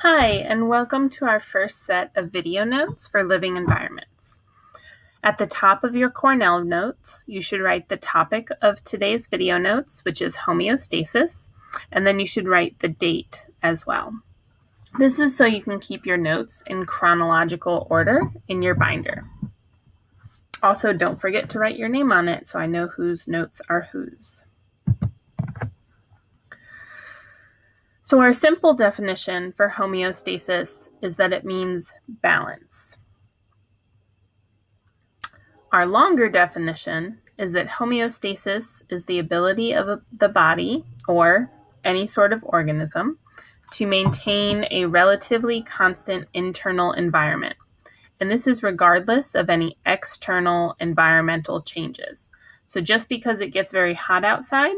Hi, and welcome to our first set of video notes for living environments. At the top of your Cornell notes, you should write the topic of today's video notes, which is homeostasis, and then you should write the date as well. This is so you can keep your notes in chronological order in your binder. Also, don't forget to write your name on it so I know whose notes are whose. So our simple definition for homeostasis is that it means balance. Our longer definition is that homeostasis is the ability of the body, or any sort of organism, to maintain a relatively constant internal environment. And this is regardless of any external environmental changes. So just because it gets very hot outside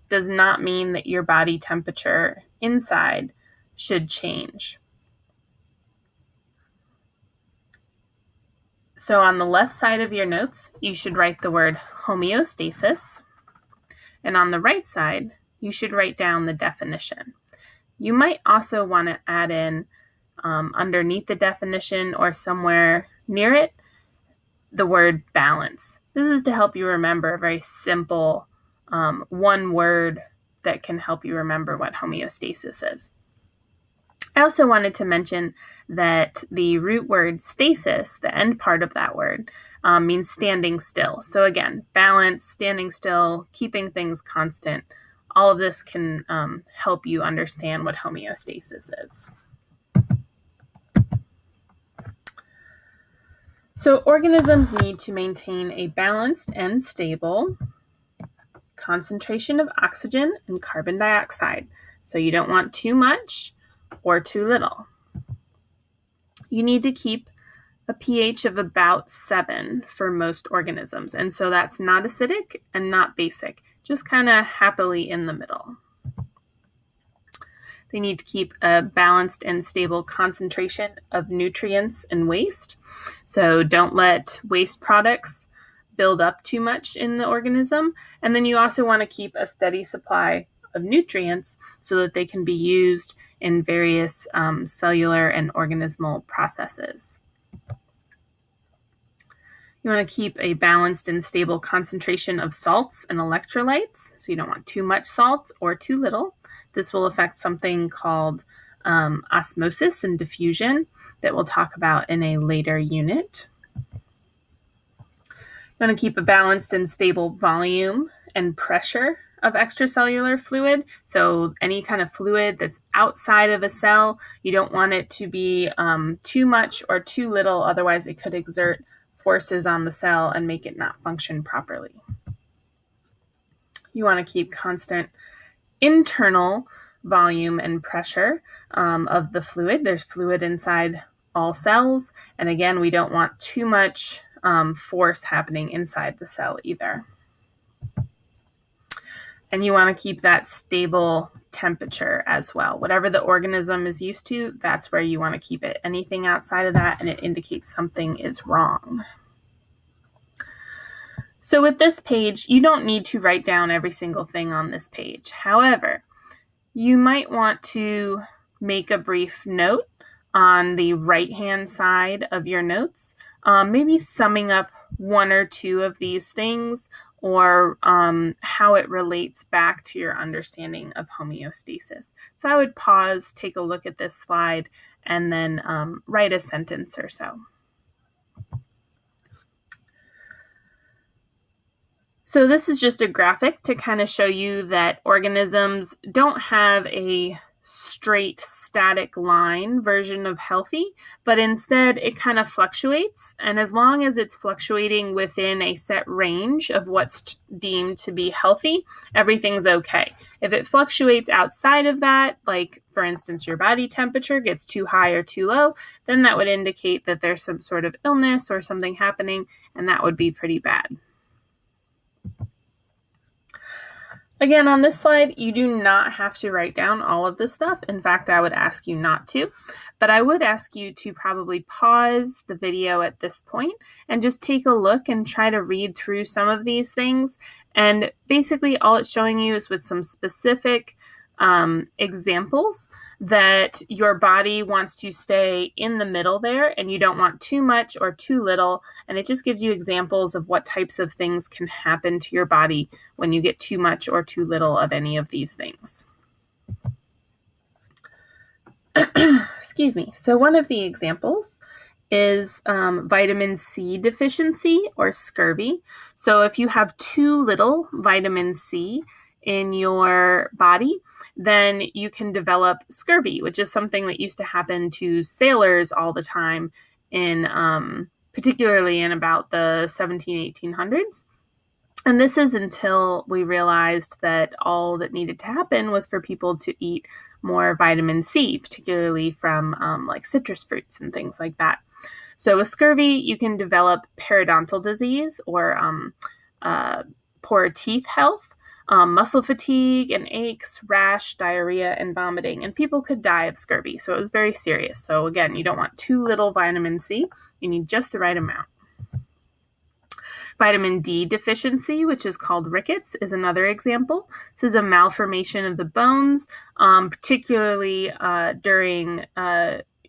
does not mean that your body temperature inside should change. So on the left side of your notes, you should write the word homeostasis. And on the right side, you should write down the definition. You might also want to add in underneath the definition or somewhere near it, the word balance. This is to help you remember a very simple one word that can help you remember what homeostasis is. I also wanted to mention that the root word stasis, the end part of that word, means standing still. So again, balance, standing still, keeping things constant, all of this can help you understand what homeostasis is. So organisms need to maintain a balanced and stable concentration of oxygen and carbon dioxide. So you don't want too much or too little. You need to keep a pH of about 7 for most organisms. And so that's not acidic and not basic, just kind of happily in the middle. They need to keep a balanced and stable concentration of nutrients and waste. So don't let waste products build up too much in the organism. And then you also want to keep a steady supply of nutrients so that they can be used in various cellular and organismal processes. You want to keep a balanced and stable concentration of salts and electrolytes. So you don't want too much salt or too little. This will affect something called osmosis and diffusion that we'll talk about in a later unit. You want to keep a balanced and stable volume and pressure of extracellular fluid. So any kind of fluid that's outside of a cell, you don't want it to be too much or too little, otherwise it could exert forces on the cell and make it not function properly. You want to keep constant internal volume and pressure of the fluid. There's fluid inside all cells. And again, we don't want too much force happening inside the cell either. And you want to keep that stable temperature as well. Whatever the organism is used to, that's where you want to keep it. Anything outside of that, and it indicates something is wrong. So with this page, you don't need to write down every single thing on this page. However, you might want to make a brief note on the right-hand side of your notes, maybe summing up one or two of these things, or how it relates back to your understanding of homeostasis. So I would pause, take a look at this slide, and then write a sentence or so. So this is just a graphic to kind of show you that organisms don't have a straight static line version of healthy, but instead it kind of fluctuates. And as long as it's fluctuating within a set range of what's deemed to be healthy, everything's okay. If it fluctuates outside of that, like for instance, your body temperature gets too high or too low, then that would indicate that there's some sort of illness or something happening, and that would be pretty bad. Again, on this slide, you do not have to write down all of this stuff. In fact, I would ask you not to, but I would ask you to probably pause the video at this point and just take a look and try to read through some of these things. And basically all it's showing you is with some specific examples that your body wants to stay in the middle there, and you don't want too much or too little. And it just gives you examples of what types of things can happen to your body when you get too much or too little of any of these things. Excuse me. So one of the examples is vitamin C deficiency or scurvy. So if you have too little vitamin C in your body, then you can develop scurvy, which is something that used to happen to sailors all the time in particularly in about the 1800s. And this is until we realized that all that needed to happen was for people to eat more vitamin C, particularly from like citrus fruits and things like that. So with scurvy, you can develop periodontal disease or poor teeth health, muscle fatigue and aches, rash, diarrhea, and vomiting. And people could die of scurvy. So it was very serious. So again, you don't want too little vitamin C. You need just the right amount. Vitamin D deficiency, which is called rickets, is another example. This is a malformation of the bones, particularly during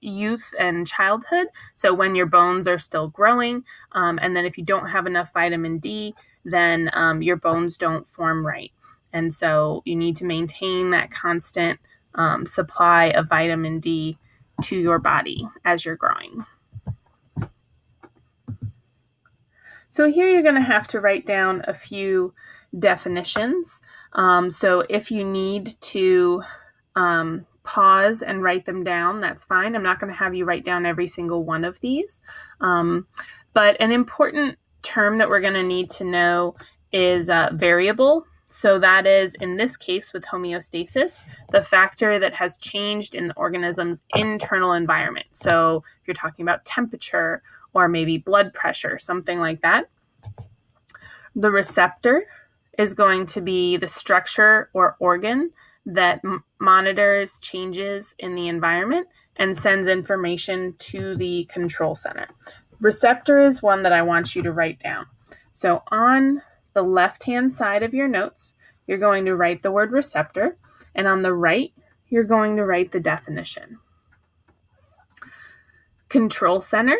youth and childhood. So when your bones are still growing, and then if you don't have enough vitamin D, then your bones don't form right. And so you need to maintain that constant supply of vitamin D to your body as you're growing. So here you're going to have to write down a few definitions. So if you need to pause and write them down, that's fine. I'm not going to have you write down every single one of these. But an important term that we're going to need to know is variable. So that is, in this case with homeostasis, the factor that has changed in the organism's internal environment. So if you're talking about temperature or maybe blood pressure, something like that. The receptor is going to be the structure or organ that monitors changes in the environment and sends information to the control center. Receptor is one that I want you to write down. So on the left-hand side of your notes, you're going to write the word receptor, and on the right, you're going to write the definition. Control center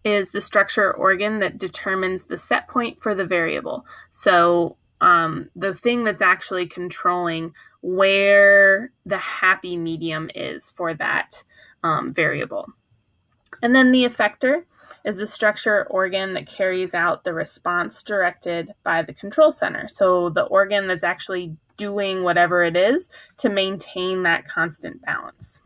is the structure or organ that determines the set point for the variable. So the thing that's actually controlling where the happy medium is for that variable. And then the effector is the structure or organ that carries out the response directed by the control center. So the organ that's actually doing whatever it is to maintain that constant balance.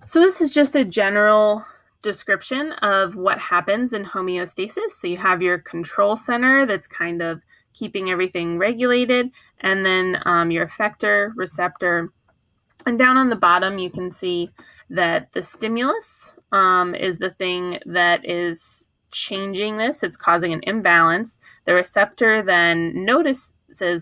So this is just a general description of what happens in homeostasis. So you have your control center that's kind of keeping everything regulated, and then your effector, receptor. And down on the bottom, you can see that the stimulus is the thing that is changing this. It's causing an imbalance. The receptor then notices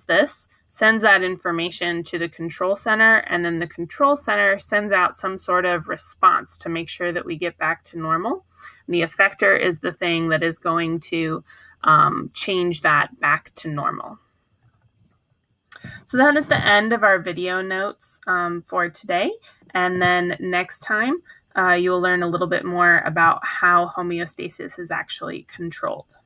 this, sends that information to the control center, and then the control center sends out some sort of response to make sure that we get back to normal. And the effector is the thing that is going to change that back to normal. So that is the end of our video notes for today. And then next time, you'll learn a little bit more about how homeostasis is actually controlled.